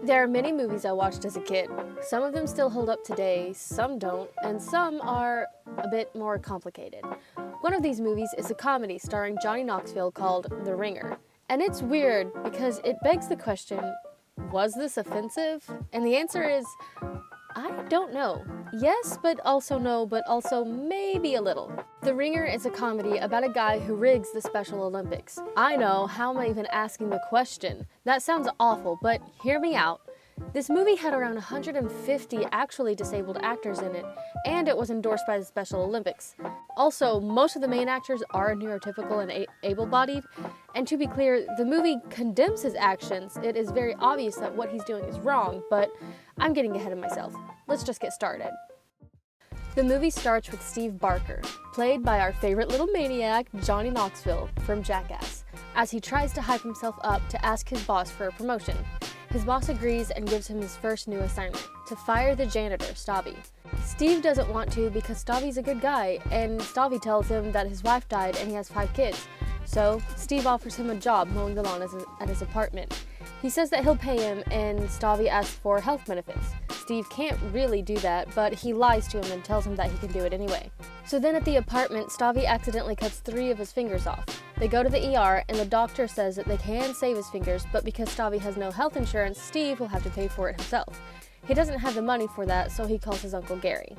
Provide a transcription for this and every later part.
There are many movies I watched as a kid. Some of them still hold up today, some don't, and some are a bit more complicated. One of these movies is a comedy starring Johnny Knoxville called The Ringer. And it's weird because it begs the question, was this offensive? And the answer is, I don't know. Yes, but also no, but also maybe a little. The Ringer is a comedy about a guy who rigs the Special Olympics. I know, how am I even asking the question? That sounds awful, but hear me out. This movie had around 150 actually disabled actors in it, and it was endorsed by the Special Olympics. Also, most of the main actors are neurotypical and able-bodied, and to be clear, the movie condemns his actions. It is very obvious that what he's doing is wrong, but I'm getting ahead of myself. Let's just get started. The movie starts with Steve Barker, played by our favorite little maniac, Johnny Knoxville from Jackass, as he tries to hype himself up to ask his boss for a promotion. His boss agrees and gives him his first new assignment, to fire the janitor, Stabby. Steve doesn't want to because Stabby's a good guy, and Stabby tells him that his wife died and he has 5 kids. So, Steve offers him a job mowing the lawn at his apartment. He says that he'll pay him, and Stabby asks for health benefits. Steve can't really do that, but he lies to him and tells him that he can do it anyway. So then at the apartment, Stabby accidentally cuts 3 of his fingers off. They go to the ER, and the doctor says that they can save his fingers, but because Stabby has no health insurance, Steve will have to pay for it himself. He doesn't have the money for that, so he calls his Uncle Gary.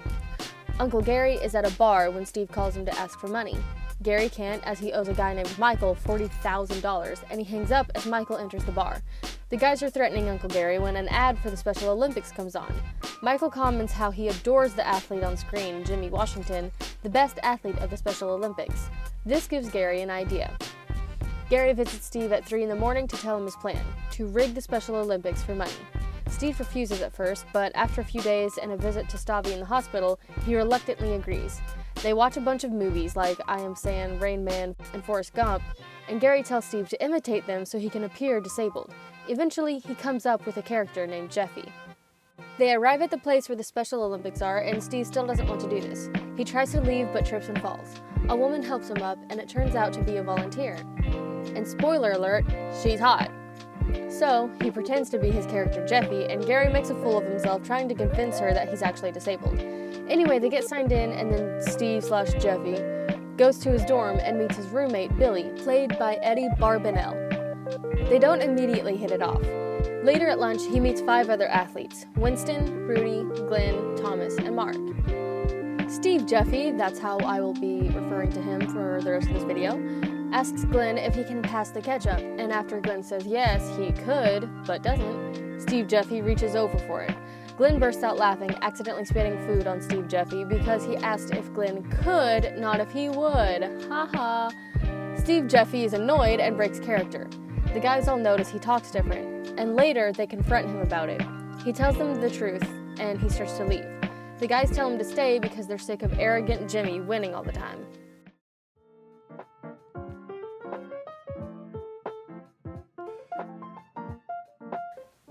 Uncle Gary is at a bar when Steve calls him to ask for money. Gary can't, as he owes a guy named Michael $40,000, and he hangs up as Michael enters the bar. The guys are threatening Uncle Gary when an ad for the Special Olympics comes on. Michael comments how he adores the athlete on screen, Jimmy Washington, the best athlete of the Special Olympics. This gives Gary an idea. Gary visits Steve at 3 in the morning to tell him his plan, to rig the Special Olympics for money. Steve refuses at first, but after a few days and a visit to Stabby in the hospital, he reluctantly agrees. They watch a bunch of movies like I Am Sam, Rain Man, and Forrest Gump, and Gary tells Steve to imitate them so he can appear disabled. Eventually, he comes up with a character named Jeffy. They arrive at the place where the Special Olympics are, and Steve still doesn't want to do this. He tries to leave but trips and falls. A woman helps him up, and it turns out to be a volunteer. And spoiler alert, she's hot. So, he pretends to be his character Jeffy, and Gary makes a fool of himself trying to convince her that he's actually disabled. Anyway, they get signed in, and then Steve/Jeffy goes to his dorm and meets his roommate, Billy, played by Eddie Barbanel. They don't immediately hit it off. Later at lunch, he meets 5 other athletes: Winston, Rudy, Glenn, Thomas, and Mark. Steve Jeffy, that's how I will be referring to him for the rest of this video, asks Glenn if he can pass the ketchup, and after Glenn says yes, he could, but doesn't, Steve Jeffy reaches over for it. Glenn bursts out laughing, accidentally spitting food on Steve Jeffy because he asked if Glenn could, not if he would. Haha. Steve Jeffy is annoyed and breaks character. The guys all notice he talks different, and later they confront him about it. He tells them the truth, and he starts to leave. The guys tell him to stay because they're sick of arrogant Jimmy winning all the time.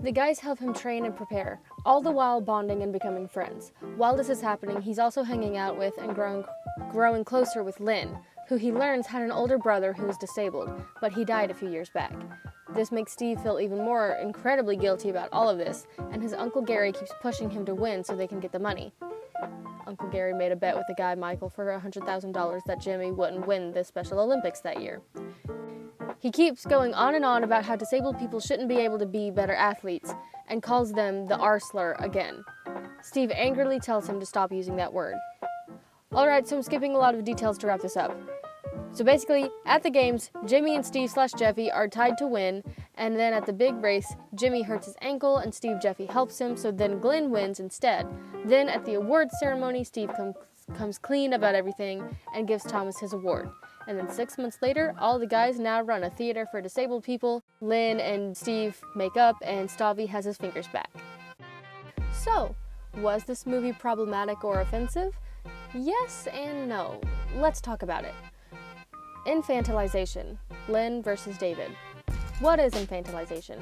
The guys help him train and prepare, all the while bonding and becoming friends. While this is happening, he's also hanging out with and growing closer with Lynn, who he learns had an older brother who was disabled, but he died a few years back. This makes Steve feel even more incredibly guilty about all of this, and his Uncle Gary keeps pushing him to win so they can get the money. Uncle Gary made a bet with the guy Michael for $100,000 that Jimmy wouldn't win the Special Olympics that year. He keeps going on and on about how disabled people shouldn't be able to be better athletes, and calls them the R slur again. Steve angrily tells him to stop using that word. Alright, so I'm skipping a lot of details to wrap this up. So basically, at the games, Jimmy and Steve/Jeffy are tied to win, and then at the big race, Jimmy hurts his ankle and Steve Jeffy helps him, so then Glenn wins instead. Then at the awards ceremony, Steve comes clean about everything and gives Thomas his award. And then 6 months later, all the guys now run a theater for disabled people. Lynn and Steve make up, and Stabby has his fingers back. So, was this movie problematic or offensive? Yes and no. Let's talk about it. Infantilization. Lynn versus David. What is infantilization?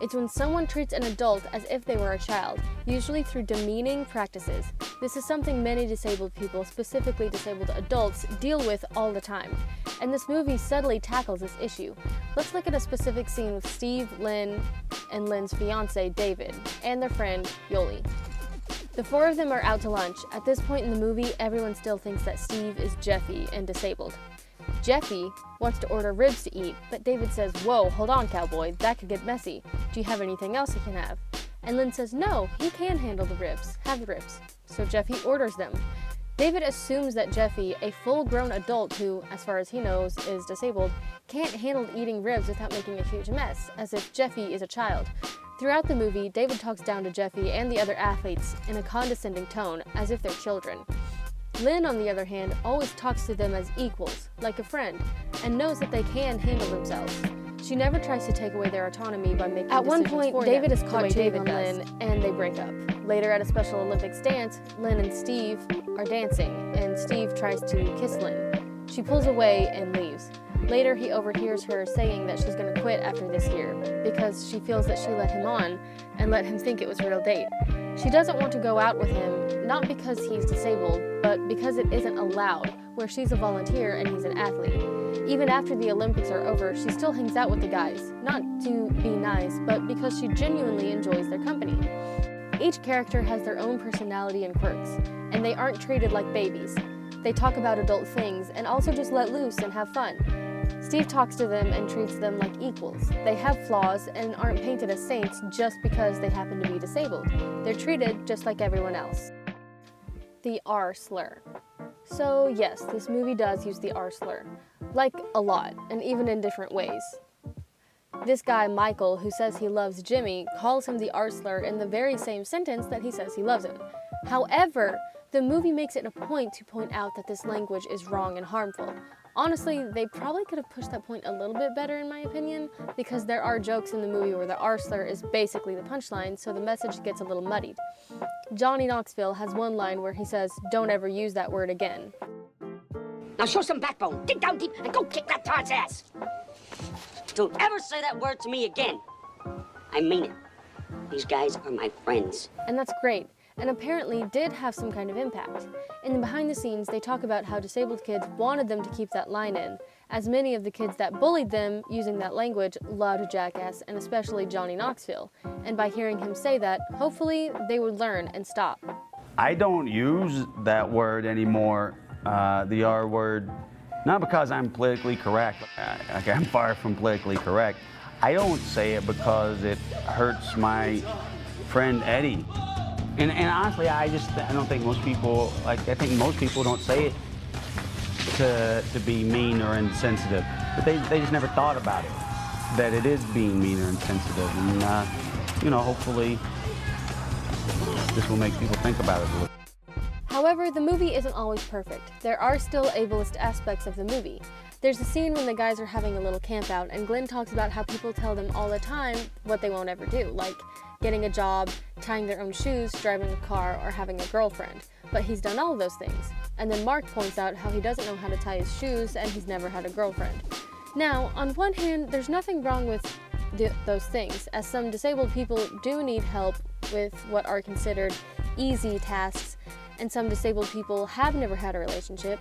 It's when someone treats an adult as if they were a child, usually through demeaning practices. This is something many disabled people, specifically disabled adults, deal with all the time. And this movie subtly tackles this issue. Let's look at a specific scene with Steve, Lynn, and Lynn's fiance, David, and their friend, Yoli. The four of them are out to lunch. At this point in the movie, everyone still thinks that Steve is Jeffy and disabled. Jeffy wants to order ribs to eat, but David says, "Whoa, hold on, cowboy, that could get messy. Do you have anything else he can have?" And Lynn says, "No, he can handle the ribs. Have the ribs." So Jeffy orders them. David assumes that Jeffy, a full-grown adult who, as far as he knows, is disabled, can't handle eating ribs without making a huge mess, as if Jeffy is a child. Throughout the movie, David talks down to Jeffy and the other athletes in a condescending tone, as if they're children. Lynn, on the other hand, always talks to them as equals, like a friend, and knows that they can handle themselves. She never tries to take away their autonomy by making decisions for them. At one point, David is caught cheating on Lynn, and they break up. Later, at a Special Olympics dance, Lynn and Steve are dancing, and Steve tries to kiss Lynn. She pulls away and leaves. Later, he overhears her saying that she's going to quit after this year because she feels that she led him on and let him think it was a real date. She doesn't want to go out with him, not because he's disabled, but because it isn't allowed, where she's a volunteer and he's an athlete. Even after the Olympics are over, she still hangs out with the guys, not to be nice, but because she genuinely enjoys their company. Each character has their own personality and quirks, and they aren't treated like babies. They talk about adult things and also just let loose and have fun. Steve talks to them and treats them like equals. They have flaws and aren't painted as saints just because they happen to be disabled. They're treated just like everyone else. The R slur. So yes, this movie does use the R slur. Like a lot, and even in different ways. This guy, Michael, who says he loves Jimmy, calls him the R slur in the very same sentence that he says he loves him. However, the movie makes it a point to point out that this language is wrong and harmful. Honestly, they probably could have pushed that point a little bit better in my opinion, because there are jokes in the movie where the R slur is basically the punchline, so the message gets a little muddied. Johnny Knoxville has one line where he says, "Don't ever use that word again." Now show some backbone, dig down deep, and go kick that tard's ass. Don't ever say that word to me again. I mean it. These guys are my friends. And that's great, and apparently did have some kind of impact. In the behind the scenes, they talk about how disabled kids wanted them to keep that line in, as many of the kids that bullied them using that language loved Jackass, and especially Johnny Knoxville. And by hearing him say that, hopefully they would learn and stop. I don't use that word anymore, the R word, not because I'm politically correct. I'm far from politically correct. I don't say it because it hurts my friend Eddie. And honestly, I don't think most people, I think most people don't say it to be mean or insensitive. But they just never thought about it, that it is being mean or insensitive. And, hopefully this will make people think about it a little. However, the movie isn't always perfect. There are still ableist aspects of the movie. There's a scene when the guys are having a little camp out, and Glenn talks about how people tell them all the time what they won't ever do, like getting a job, tying their own shoes, driving a car, or having a girlfriend. But he's done all of those things. And then Mark points out how he doesn't know how to tie his shoes and he's never had a girlfriend. Now, on one hand, there's nothing wrong with those things, as some disabled people do need help with what are considered easy tasks, and some disabled people have never had a relationship.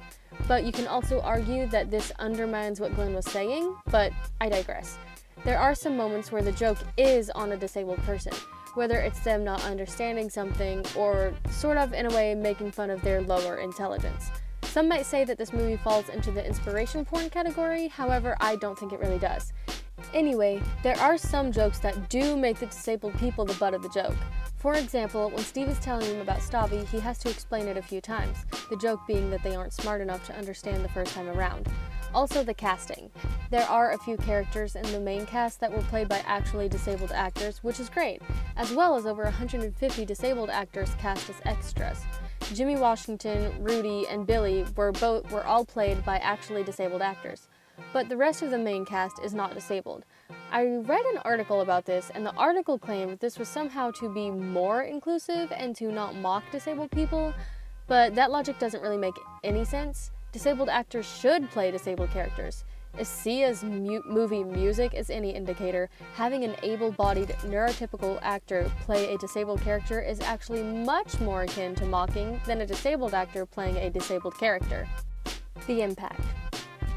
But you can also argue that this undermines what Glenn was saying, but I digress. There are some moments where the joke is on a disabled person, whether it's them not understanding something or sort of in a way making fun of their lower intelligence. Some might say that this movie falls into the inspiration porn category, however, I don't think it really does. Anyway, there are some jokes that do make the disabled people the butt of the joke. For example, when Steve is telling him about Stavi, he has to explain it a few times, the joke being that they aren't smart enough to understand the first time around. Also, the casting. There are a few characters in the main cast that were played by actually disabled actors, which is great, as well as over 150 disabled actors cast as extras. Jimmy Washington, Rudy, and Billy were all played by actually disabled actors. But the rest of the main cast is not disabled. I read an article about this, and the article claimed this was somehow to be more inclusive and to not mock disabled people, but that logic doesn't really make any sense. Disabled actors should play disabled characters. If Sia's movie music is any indicator, having an able-bodied, neurotypical actor play a disabled character is actually much more akin to mocking than a disabled actor playing a disabled character. The impact.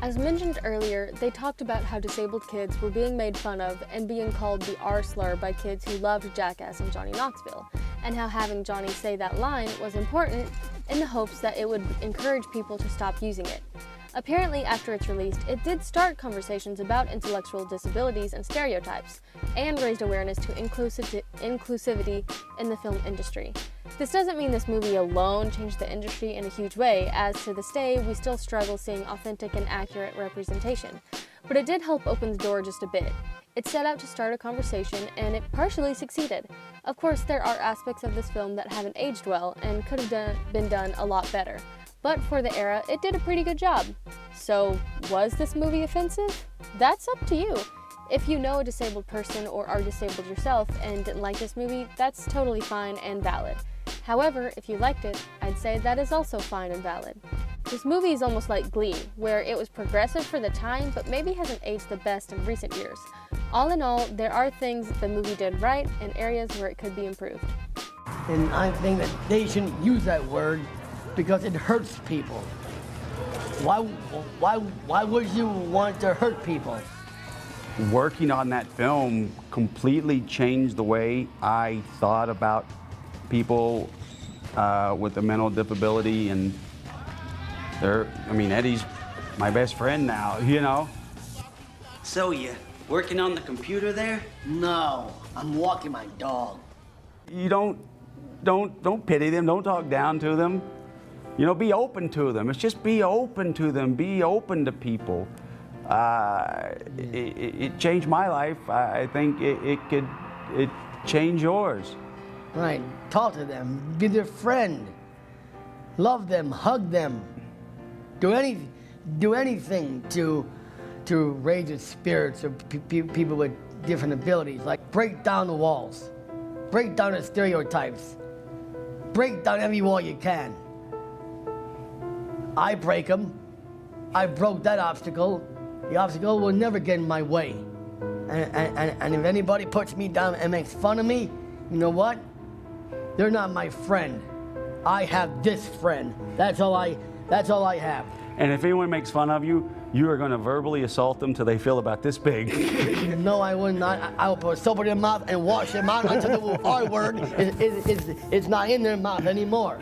As mentioned earlier, they talked about how disabled kids were being made fun of and being called the R slur by kids who loved Jackass and Johnny Knoxville, and how having Johnny say that line was important in the hopes that it would encourage people to stop using it. Apparently, after its release, it did start conversations about intellectual disabilities and stereotypes, and raised awareness to inclusivity in the film industry. This doesn't mean this movie alone changed the industry in a huge way, as to this day, we still struggle seeing authentic and accurate representation. But it did help open the door just a bit. It set out to start a conversation, and it partially succeeded. Of course, there are aspects of this film that haven't aged well, and could have been done a lot better. But for the era, it did a pretty good job. So, was this movie offensive? That's up to you. If you know a disabled person or are disabled yourself and didn't like this movie, that's totally fine and valid. However, if you liked it, I'd say that is also fine and valid. This movie is almost like Glee, where it was progressive for the time, but maybe hasn't aged the best in recent years. All in all, there are things that the movie did right and areas where it could be improved. And I think that they shouldn't use that word because it hurts people. Why would you want to hurt people? Working on that film completely changed the way I thought about people with a mental disability, and Eddie's my best friend now, you know? So you working on the computer there? No, I'm walking my dog. You don't pity them, don't talk down to them. You know, be open to them. It's just be open to them, be open to people. It changed my life. I think it could change yours. Right, talk to them, be their friend. Love them, hug them. Do anything to raise the spirits of people with different abilities. Like break down the walls, break down the stereotypes, break down every wall you can. I break them. I broke that obstacle. The obstacle will never get in my way. And if anybody puts me down and makes fun of me, you know what? They're not my friend. I have this friend. That's all I have. And if anyone makes fun of you, you are going to verbally assault them till they feel about this big. No, I will not. I will put soap in their mouth and wash them out until the R word is not in their mouth anymore.